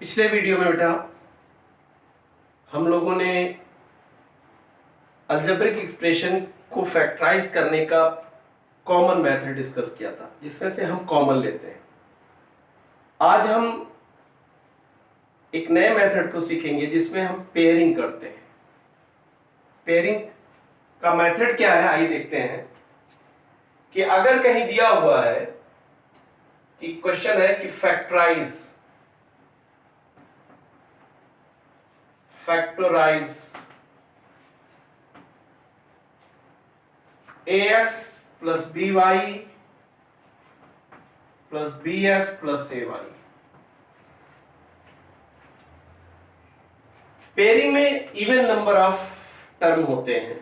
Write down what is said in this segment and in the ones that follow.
पिछले वीडियो में बेटा हम लोगों ने अलजेब्रिक एक्सप्रेशन को फैक्टराइज करने का कॉमन मेथड डिस्कस किया था, जिसमें से हम कॉमन लेते हैं। आज हम एक नए मेथड को सीखेंगे जिसमें हम पेयरिंग करते हैं। पेयरिंग का मेथड क्या है, आइए देखते हैं। कि अगर कहीं दिया हुआ है कि क्वेश्चन है कि factorize ax plus by plus bx plus ay। Pairing में इवन नंबर ऑफ टर्म होते हैं।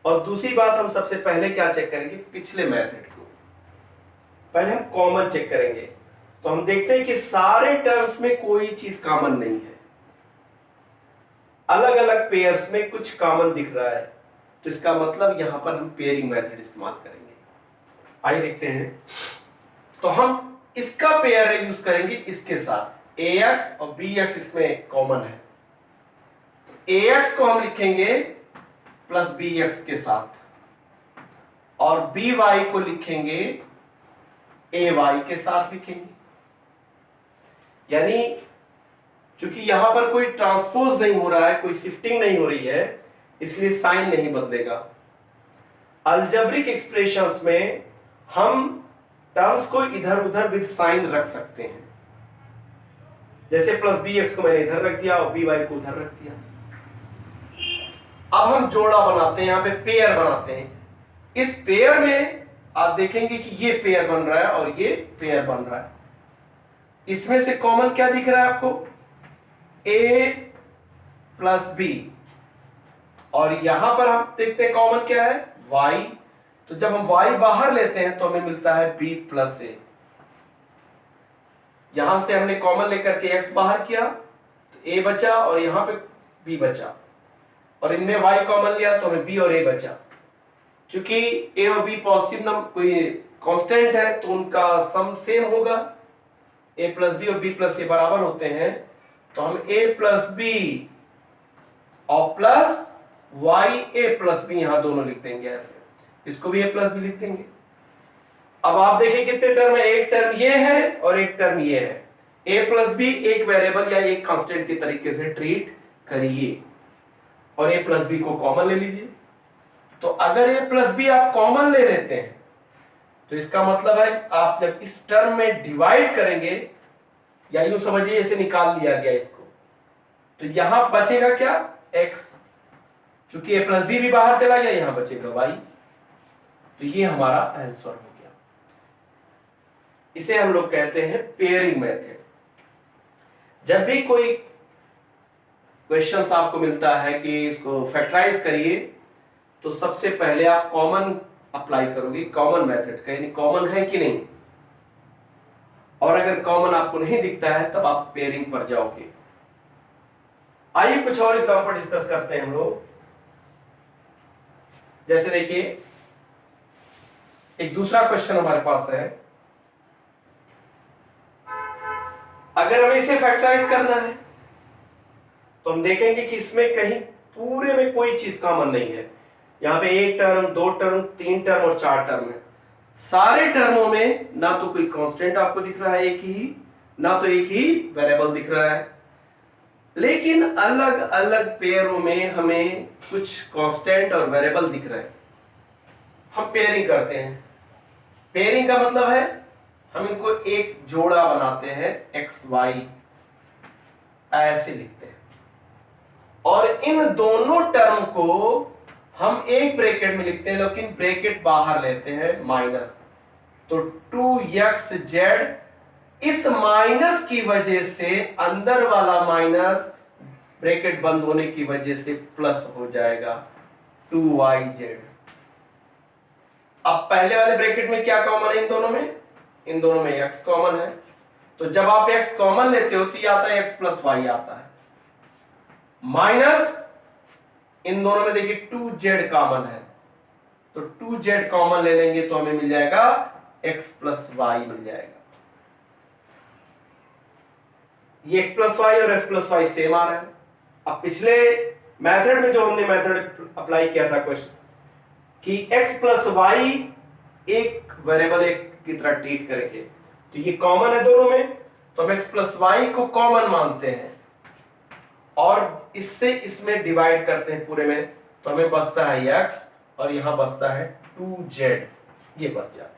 और दूसरी बात, हम सबसे पहले क्या चेक करेंगे, पिछले मेथड को पहले हम कॉमन चेक करेंगे। तो हम देखते हैं कि सारे टर्म्स में कोई चीज कॉमन नहीं है, अलग अलग पेयर्स में कुछ कॉमन दिख रहा है। तो इसका मतलब यहां पर हम पेयरिंग मेथड इस्तेमाल करेंगे। आइए देखते हैं। तो हम इसका पेयर यूज करेंगे इसके साथ, ax और bx इसमें कॉमन है। तो ax को हम लिखेंगे प्लस bx के साथ, और by को लिखेंगे ay के साथ लिखेंगे। यानी क्योंकि यहां पर कोई ट्रांसपोज नहीं हो रहा है, कोई शिफ्टिंग नहीं हो रही है, इसलिए साइन नहीं बदलेगा। अलजेब्रिक एक्सप्रेशंस में हम टर्म्स को इधर उधर विद साइन रख सकते हैं। जैसे प्लस bx को मैंने इधर रख दिया और by को उधर रख दिया। अब हम जोड़ा बनाते हैं, यहां पे पेयर बनाते हैं। इस पेयर में आप देखेंगे कि ये पेयर बन रहा है और ये पेयर बन रहा है। इसमें से कॉमन क्या दिख रहा है आपको, a प्लस b, और यहां पर हम देखते हैं कॉमन क्या है, y। तो जब हम y बाहर लेते हैं तो हमें मिलता है b प्लस a। यहां से हमने कॉमन लेकर के x बाहर किया तो a बचा और यहां पे b बचा, और इनमें y कॉमन लिया तो हमें b और a बचा। क्योंकि a और b पॉजिटिव नंबर कोई कांस्टेंट है तो उनका सम सेम होगा। a प्लस बी और b प्लस a बराबर होते हैं, तो हम a प्लस बी और plus y a plus B यहां दोनों लिख देंगे। ऐसे इसको भी a प्लस बी लिख देंगे। अब आप देखिए कितने टर्म है, एक टर्म ये है और एक टर्म ये है। a प्लस बी एक वेरिएबल या एक कांस्टेंट के तरीके से ट्रीट करिए और a प्लस बी को कॉमन ले लीजिए। तो अगर a प्लस बी आप कॉमन ले लेते हैं तो इसका मतलब है आप जब इस टर्म में डिवाइड करेंगे, या यूं समझिए इसे निकाल लिया गया इसको, तो यहां बचेगा क्या, x। चूंकि a प्लस बी भी बाहर चला गया, यहां बचेगा y। तो ये हमारा आंसर हो गया। इसे हम लोग कहते हैं पेयरिंग मेथड। जब भी कोई क्वेश्चन आपको मिलता है कि इसको फैक्टराइज करिए, तो सबसे पहले आप कॉमन अप्लाई करोगे, कॉमन मेथड का, यानी कॉमन है कि नहीं। और अगर कॉमन आपको नहीं दिखता है तब आप पेयरिंग पर जाओगे। आइए कुछ और एग्जांपल डिस्कस करते हैं हम लोग। जैसे देखिए, एक दूसरा क्वेश्चन हमारे पास है। अगर हमें इसे फैक्टराइज करना है तो हम देखेंगे कि इसमें कहीं पूरे में कोई चीज कॉमन नहीं है। यहां पे एक टर्म, दो टर्म, तीन टर्म और चार टर्म है। सारे टर्मों में ना तो कोई कांस्टेंट आपको दिख रहा है एक ही, ना तो एक ही वेरिएबल दिख रहा है। लेकिन अलग अलग पेयरों में हमें कुछ कांस्टेंट और वेरिएबल दिख रहे हैं। हम पेयरिंग करते हैं। पेयरिंग का मतलब है हम इनको एक जोड़ा बनाते हैं, एक्स वाई ऐसे लिखते हैं, और इन दोनों टर्म को हम एक ब्रैकेट में लिखते हैं, लेकिन ब्रैकेट बाहर लेते हैं माइनस। तो 2xz, इस माइनस की वजह से अंदर वाला माइनस ब्रैकेट बंद होने की वजह से प्लस हो जाएगा 2yz। अब पहले वाले ब्रैकेट में क्या कॉमन है इन दोनों में, इन दोनों में x कॉमन है। तो जब आप x कॉमन लेते हो तो ये आता है x प्लस वाई आता है, माइनस इन दोनों में देखिए 2z कॉमन है, तो 2z कॉमन ले लेंगे तो हमें मिल जाएगा x प्लस वाई मिल जाएगा। ये x प्लस वाई और x प्लस वाई सेम आ रहा है। अब पिछले मेथड में जो हमने मेथड अप्लाई किया था क्वेश्चन कि x प्लस वाई एक वेरिएबल एक की तरह ट्रीट करेंगे, तो ये कॉमन है दोनों में, तो हम x प्लस वाई को कॉमन मानते हैं और इससे इसमें डिवाइड करते हैं पूरे में, तो हमें बचता है x और यहां बचता है 2z, ये बच जाता है।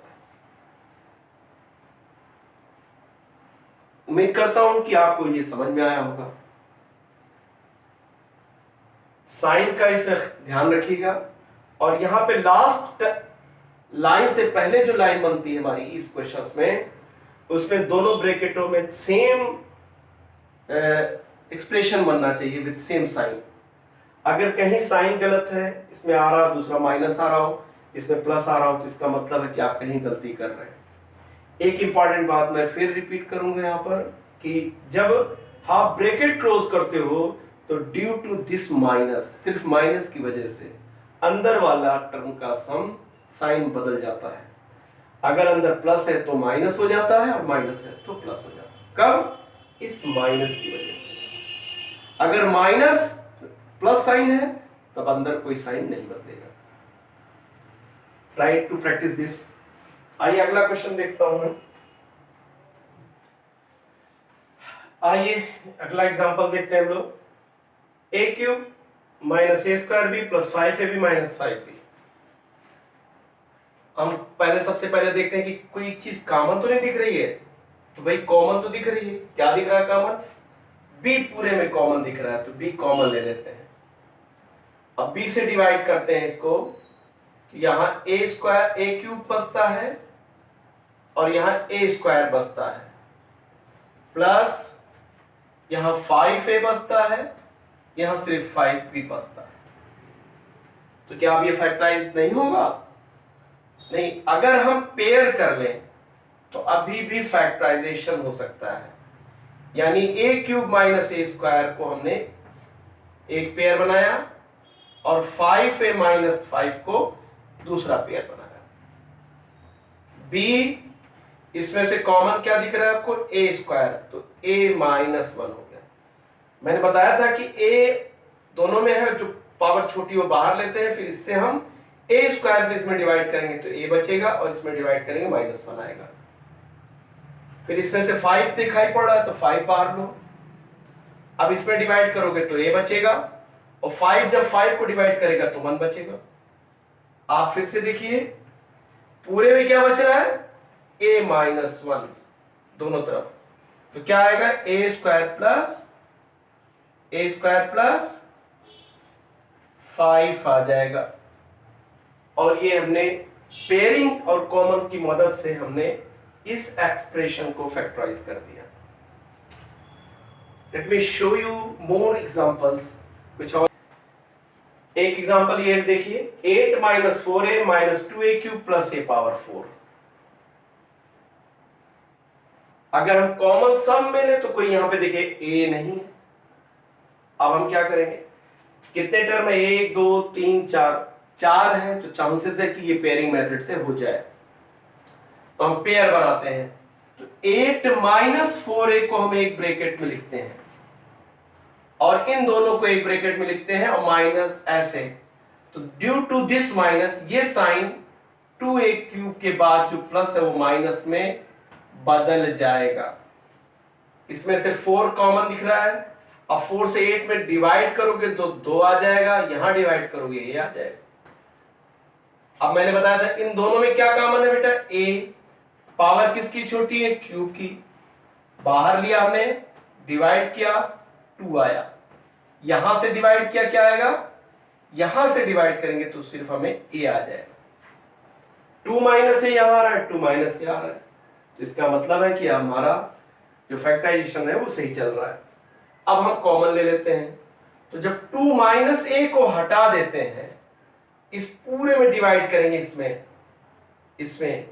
उम्मीद करता हूं कि आपको ये समझ में आया होगा। साइन का इसमें ध्यान रखिएगा, और यहां पे लास्ट लाइन से पहले जो लाइन बनती है हमारी इस क्वेश्चन में, उसमें दोनों ब्रैकेटों में सेम एक्सप्रेशन बनना चाहिए विद सेम साइन। अगर कहीं साइन गलत है, इसमें आ रहा दूसरा माइनस आ रहा हो, इसमें प्लस आ रहा हो, तो इसका मतलब है कि आप कहीं गलती कर रहे हैं। एक इंपॉर्टेंट बात मैं फिर रिपीट करूंगा यहां पर कि जब आप ब्रैकेट क्लोज करते हो तो ड्यू टू दिस माइनस, सिर्फ माइनस की वजह से अंदर वाला टर्म का सम साइन बदल जाता है। अगर अंदर प्लस है तो माइनस हो जाता है, और माइनस है तो प्लस हो जाता है। कब? इस माइनस की वजह से। अगर माइनस प्लस साइन है तब अंदर कोई साइन नहीं बदलेगा। Try to practice this. आइए अगला क्वेश्चन देखता हूं मैं। आइए अगला एग्जांपल देखते हैं हम लोग। a cube minus A square B plus 5ab minus 5b। हम पहले सबसे पहले देखते हैं कि कोई चीज कॉमन तो नहीं दिख रही है, तो भाई कॉमन तो दिख रही है। क्या दिख रहा है कॉमन? b पूरे में कॉमन दिख रहा है, तो b कॉमन ले लेते हैं। अब b से डिवाइड करते हैं इसको, तो यहां a स्क्वायर a क्यूब बचता है और यहां a स्क्वायर बचता है, प्लस यहां 5a बचता है, यहां सिर्फ 5b बचता है। तो क्या अब ये फैक्टराइज नहीं होगा? नहीं। अगर हम पेयर कर लें तो अभी भी फैक्टराइजेशन हो सकता है। यानी a cube minus a square को हमने एक पेयर बनाया और 5a माइनस 5 को दूसरा पेयर बनाया। b इसमें से कॉमन क्या दिख रहा है आपको? a स्क्वायर, तो a माइनस 1 हो गया। मैंने बताया था कि a दोनों में है, जो पावर छोटी वो बाहर लेते हैं, फिर इससे हम a स्क्वायर से इसमें डिवाइड करेंगे तो a बचेगा, और इसमें डिवाइड करेंगे माइनस 1 आएगा। फिर इसमें से 5 दिखाई पड़ रहा है तो 5 बाहर लो। अब इसमें डिवाइड करोगे तो a बचेगा, और 5 जब 5 को डिवाइड करेगा तो 1 बचेगा। आप फिर से देखिए पूरे में क्या बच रहा है? a माइनस 1 दोनों तरफ, तो क्या आएगा? a स्क्वायर प्लस 5 आ जाएगा। और ये हमने पेयरिंग और कॉमन की मदद से हमने इस एक्सप्रेशन को फैक्टराइज कर दिया। Let me show you more examples. कुछ और एक एग्जांपल ये देखिए, 8 minus 4a minus 2a cube plus a power 4। अगर हम कॉमन सम में ले तो कोई यहां पे देखिए a नहीं है। अब हम क्या करेंगे? कितने टर्म है? 1 2 3 4 है, तो चांसेस है कि ये पेयरिंग मेथड से हो जाए, तो हम पेयर बनाते हैं। तो 8 माइनस 4a को हम एक ब्रैकेट में लिखते हैं और इन दोनों को एक ब्रैकेट में लिखते हैं, और माइनस ऐसे। तो ड्यू टू दिस माइनस, ये साइन 2a क्यूब के बाद जो प्लस है वो माइनस में बदल जाएगा। इसमें से 4 कॉमन दिख रहा है। अब 4 से 8 में डिवाइड करोगे तो 2 आ जाएगा, यहां डिवाइड करोगे ये आ जाएगा। अब मैंने बताया था इन दोनों में क्या कॉमन है बेटा? a। पावर किसकी छोटी है? क्यूब की। बाहर लिया हमने, डिवाइड किया, 2 आया। यहां से डिवाइड किया, क्या आएगा? यहां से डिवाइड करेंगे तो सिर्फ हमें a आ जाएगा। 2 माइनस a यहां आ रहा है, 2 माइनस a आ रहा है, तो इसका मतलब है कि हमारा जो फैक्टराइजेशन है वो सही चल रहा है। अब हम कॉमन ले लेते हैं, तो जब 2 माइनस a को हटा देते हैं, इस पूरे में डिवाइड करेंगे, इसमें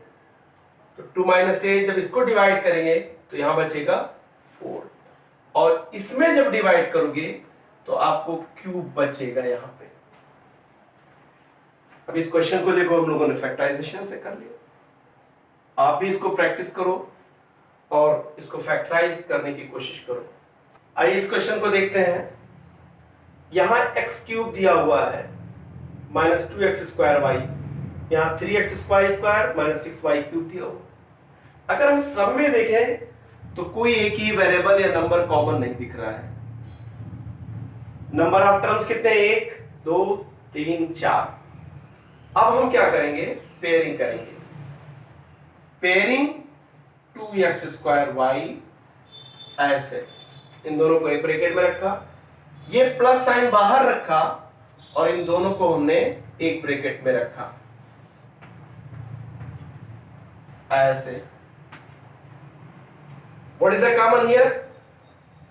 तो 2 माइनस a जब इसको डिवाइड करेंगे तो यहां बचेगा 4, और इसमें जब डिवाइड करोगे तो आपको क्यूब बचेगा यहां पे। अब इस क्वेश्चन को देखो, हम लोगों ने फैक्टराइजेशन से कर लिया। आप भी इसको प्रैक्टिस करो और इसको फैक्टराइज करने की कोशिश करो। आइए इस क्वेश्चन को देखते हैं। यहां एक्स क्यूब दिया हुआ है माइनस 2x²y, यहाँ 3x² माइनस 6y क्यूब दिया हुआ। अगर हम सब में देखें तो कोई एक ही वेरिएबल या नंबर कॉमन नहीं दिख रहा है। नंबर ऑफ टर्म्स कितने, 1 2 3 4। अब हम क्या करेंगे, पेयरिंग करेंगे। पेयरिंग 2x²y ऐसे, इन दोनों को एक ब्रैकेट में रखा, ये प्लस साइन बाहर रखा और इन दोनों को हमने एक ब्रैकेट में रखा ऐसे। What is the common here?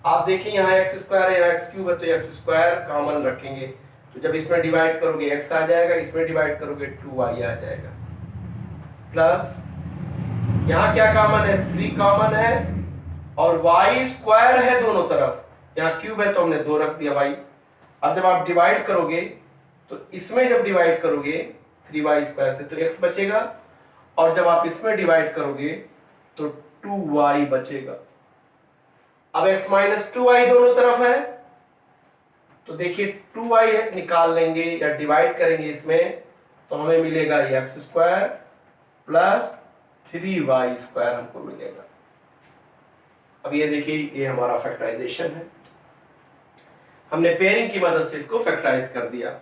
आप देखिए यहाँ x² है, यहाँ x³ है, तो x² कॉमन रखेंगे, तो जब इसमें डिवाइड करोगे x आ जाएगा, इसमें डिवाइड करोगे 2y आ जाएगा, प्लस यहाँ क्या कॉमन है, 3 कॉमन है और y² है दोनों तरफ, यहाँ क्यूब है तो हमने 2 रख दिया y। अब जब आप डिवाइड करोगे तो इसमें जब डिवाइड करोगे 3y² से तो x बचेगा, और जब आप इसमें डिवाइड करोगे तो 2y बचेगा। अब x माइनस 2y दोनों तरफ है, तो देखिए 2y है, निकाल लेंगे या डिवाइड करेंगे इसमें तो हमें मिलेगा x² प्लस 3y² हमको मिलेगा। अब ये देखिए, ये हमारा फैक्टराइजेशन है, हमने पेयरिंग की मदद से इसको फैक्टराइज कर दिया।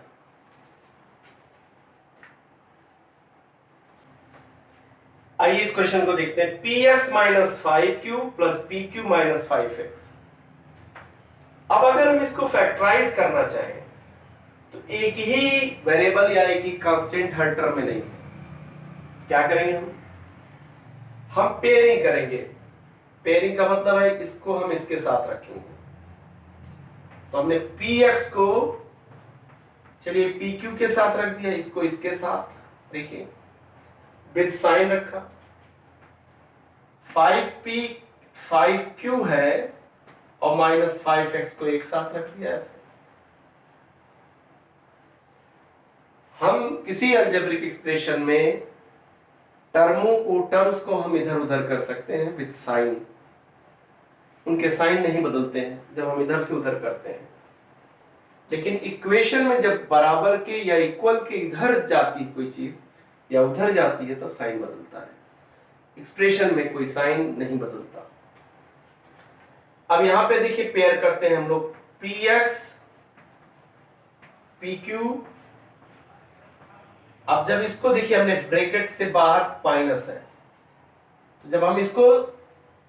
आइए इस क्वेश्चन को देखते हैं। px minus 5q plus pq minus 5x। अब अगर हम इसको फैक्टराइज करना चाहें तो एक ही वेरिएबल या एक ही कांस्टेंट हर टर्म में नहीं, क्या करेंगे हम पेयरिंग करेंगे। पेयरिंग का मतलब है इसको हम इसके साथ रखेंगे, तो हमने px को चलिए pq के साथ रख दिया, इसको इसके साथ, देखिए विद साइन रखा। 5p 5q है और माइनस 5x को एक साथ रख दिया ऐसे। हम किसी अलजेब्रिक एक्सप्रेशन में टर्म्स को हम इधर उधर कर सकते हैं विद साइन, उनके साइन नहीं बदलते हैं जब हम इधर से उधर करते हैं, लेकिन इक्वेशन में जब बराबर के या इक्वल के इधर जाती कोई चीज या उधर जाती है तो साइन बदलता है। एक्सप्रेशन में कोई साइन नहीं बदलता। अब यहां पे देखिए पेयर करते हैं हम लोग, px pq। अब जब इसको देखिए हमने ब्रैकेट से बाहर माइनस है, तो जब हम इसको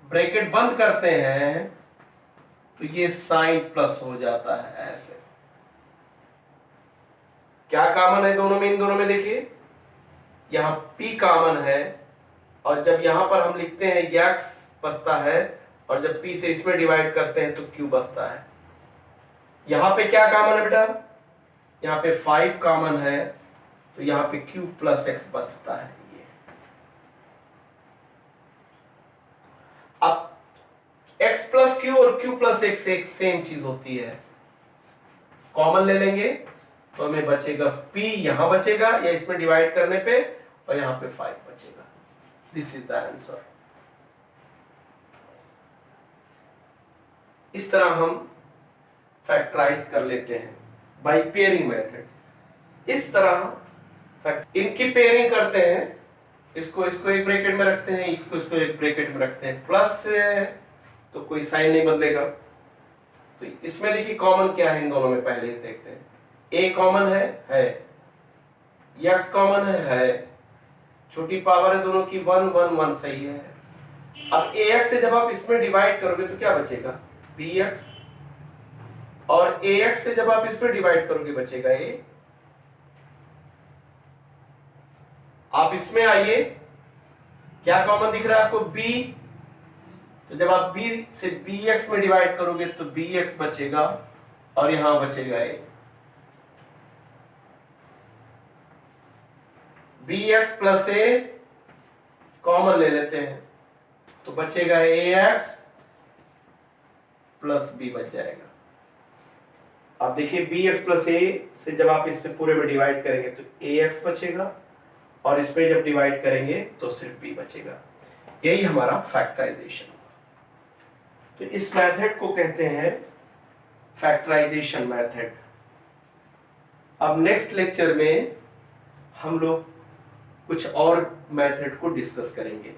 ब्रैकेट बंद करते हैं तो ये साइन प्लस हो जाता है ऐसे। क्या कॉमन है दोनों में, इन दोनों में देखिए यहां p कॉमन है, और जब यहां पर हम लिखते हैं x बचता है, और जब p से इसमें डिवाइड करते हैं तो q बचता है। यहां पे क्या कॉमन है बेटा, यहां पे 5 कॉमन है, तो यहां पे q प्लस x बचता है। ये अब x प्लस q और q प्लस x एक सेम चीज होती है, कॉमन ले लेंगे तो हमें बचेगा p, यहां बचेगा या इसमें डिवाइड करने पे, और यहां पे 5 बचेगा। This is the answer. इस तरह हम फैक्टराइज कर लेते हैं बाय पेयरिंग मेथड। इस तरह इनकी पेयरिंग करते हैं, इसको एक ब्रैकेट में रखते हैं, इसको एक ब्रैकेट में रखते हैं, प्लस से तो कोई साइन नहीं बदलेगा। तो इसमें देखिए कॉमन क्या है इन दोनों में, पहले देखते हैं। a कॉमन है, x कॉमन है, छोटी पावर है दोनों की 1 1 1 सही है। अब ax से जब आप इसमें डिवाइड करोगे तो क्या बचेगा, bx, और ax से जब आप इसमें डिवाइड करोगे बचेगा a। आप इसमें आइए, क्या कॉमन दिख रहा है आपको, b, तो जब आप b से bx में डिवाइड करोगे तो bx बचेगा और यहां बचेगा a। bx plus a common ले लेते हैं तो बचेगा ax प्लस b बच जाएगा। आप देखिए bx प्लस a से जब आप इसमें पूरे में डिवाइड करेंगे तो ax बचेगा, और इसमें जब डिवाइड करेंगे तो सिर्फ b बचेगा। यही हमारा फैक्टराइजेशन। तो तो इस मेथड को कहते हैं फैक्टराइजेशन मेथड। अब नेक्स्ट लेक्चर में हम लोग कुछ और मेथड को डिस्कस करेंगे।